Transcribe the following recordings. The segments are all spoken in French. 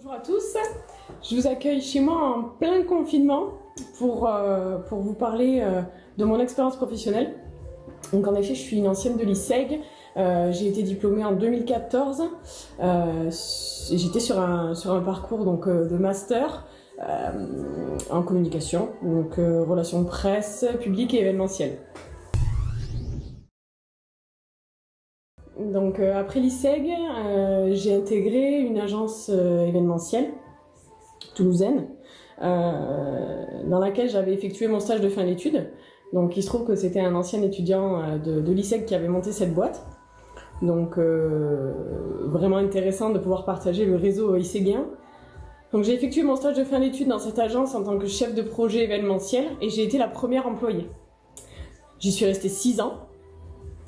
Bonjour à tous, je vous accueille chez moi en plein confinement pour vous parler de mon expérience professionnelle. Donc en effet, je suis une ancienne de l'ISEG, j'ai été diplômée en 2014, j'étais sur un parcours donc, de master en communication, donc relations presse, publique et événementielle. Donc après l'ISEG, j'ai intégré une agence événementielle toulousaine dans laquelle j'avais effectué mon stage de fin d'études. Donc il se trouve que c'était un ancien étudiant de l'ISEG qui avait monté cette boîte. Donc vraiment intéressant de pouvoir partager le réseau ISEGien. Donc j'ai effectué mon stage de fin d'études dans cette agence en tant que chef de projet événementiel et j'ai été la première employée. J'y suis restée 6 ans.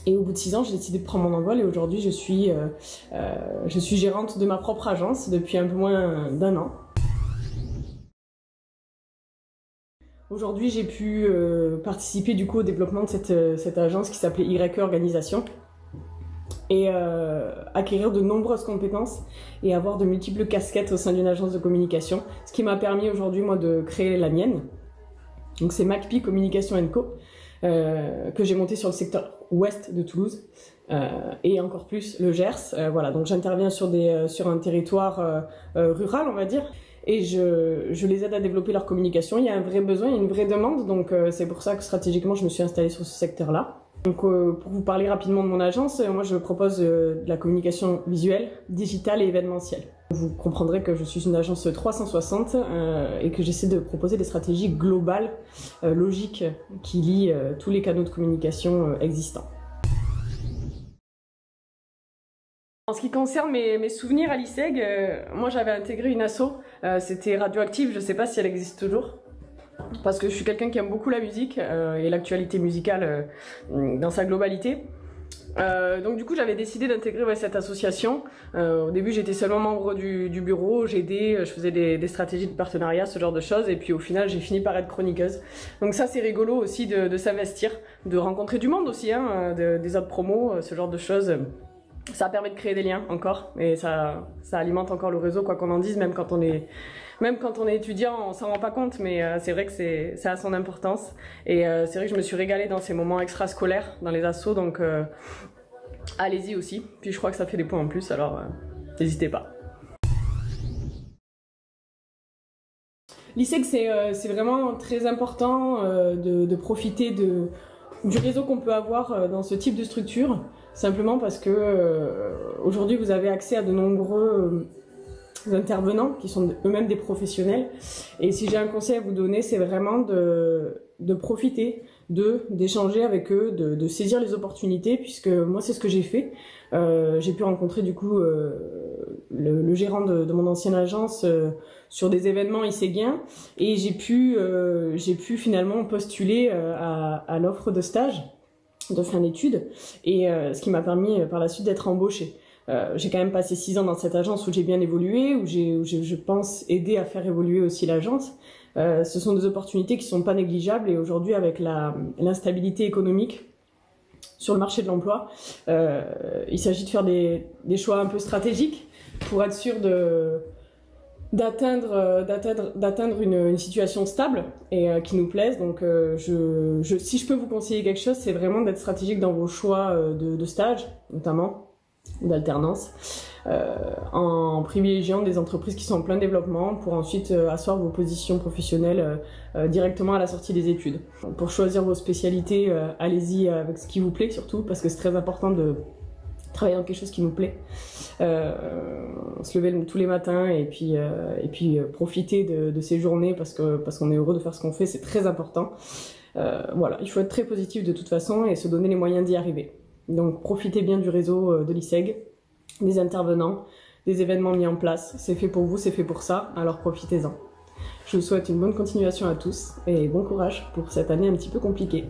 Et au bout de 6 ans, j'ai décidé de prendre mon envol et aujourd'hui, je suis gérante de ma propre agence depuis un peu moins d'1 an. Aujourd'hui, j'ai pu participer du coup au développement de cette agence qui s'appelait YE Organisation et acquérir de nombreuses compétences et avoir de multiples casquettes au sein d'une agence de communication, ce qui m'a permis aujourd'hui moi de créer la mienne. Donc c'est MacPi Communication & Co. Que j'ai monté sur le secteur ouest de Toulouse et encore plus le Gers. Voilà, donc j'interviens sur un territoire rural, on va dire, et je les aide à développer leur communication. Il y a un vrai besoin, il y a une vraie demande, donc c'est pour ça que stratégiquement je me suis installée sur ce secteur-là. Donc pour vous parler rapidement de mon agence, moi je propose de la communication visuelle, digitale et événementielle. Vous comprendrez que je suis une agence 360 et que j'essaie de proposer des stratégies globales, logiques, qui lient tous les canaux de communication existants. En ce qui concerne mes souvenirs à l'ISEG, moi j'avais intégré une asso, c'était Radioactive, je ne sais pas si elle existe toujours. Parce que je suis quelqu'un qui aime beaucoup la musique et l'actualité musicale dans sa globalité. Donc du coup j'avais décidé d'intégrer cette association. Au début j'étais seulement membre du bureau, j'aidais, je faisais des stratégies de partenariat, ce genre de choses, et puis au final j'ai fini par être chroniqueuse. Donc ça c'est rigolo aussi de s'investir, de rencontrer du monde aussi, hein, des autres promos, ce genre de choses. Ça permet de créer des liens encore, et ça alimente encore le réseau, quoi qu'on en dise, même quand on est étudiant, on s'en rend pas compte, mais c'est vrai que ça a son importance. Et c'est vrai que je me suis régalée dans ces moments extrascolaires, dans les assos, donc allez-y aussi. Puis je crois que ça fait des points en plus, alors n'hésitez pas. L'ISEG, c'est vraiment très important de profiter du réseau qu'on peut avoir dans ce type de structure, simplement parce que aujourd'hui vous avez accès à de nombreux intervenants qui sont eux-mêmes des professionnels, et si j'ai un conseil à vous donner, c'est vraiment de profiter d'échanger avec eux, de saisir les opportunités, puisque moi c'est ce que j'ai fait. J'ai pu rencontrer du coup le gérant de mon ancienne agence sur des événements ISEGiens, et j'ai pu finalement postuler à l'offre de stage de fin d'études, et ce qui m'a permis par la suite d'être embauchée. J'ai quand même passé 6 ans dans cette agence où j'ai bien évolué, où je pense, aidé à faire évoluer aussi l'agence. Ce sont des opportunités qui sont pas négligeables, et aujourd'hui avec l'instabilité économique sur le marché de l'emploi, il s'agit de faire des choix un peu stratégiques pour être sûr d'atteindre une situation stable et qui nous plaise. Donc si je peux vous conseiller quelque chose, c'est vraiment d'être stratégique dans vos choix de stage, notamment d'alternance, en privilégiant des entreprises qui sont en plein développement pour ensuite asseoir vos positions professionnelles directement à la sortie des études. Pour choisir vos spécialités, allez-y avec ce qui vous plaît surtout, parce que c'est très important de travailler dans quelque chose qui nous plaît. Se lever tous les matins et puis profiter de ces journées parce qu'on est heureux de faire ce qu'on fait, c'est très important. Voilà, il faut être très positif de toute façon et se donner les moyens d'y arriver. Donc profitez bien du réseau de l'ISEG, des intervenants, des événements mis en place. C'est fait pour vous, c'est fait pour ça, alors profitez-en. Je vous souhaite une bonne continuation à tous et bon courage pour cette année un petit peu compliquée.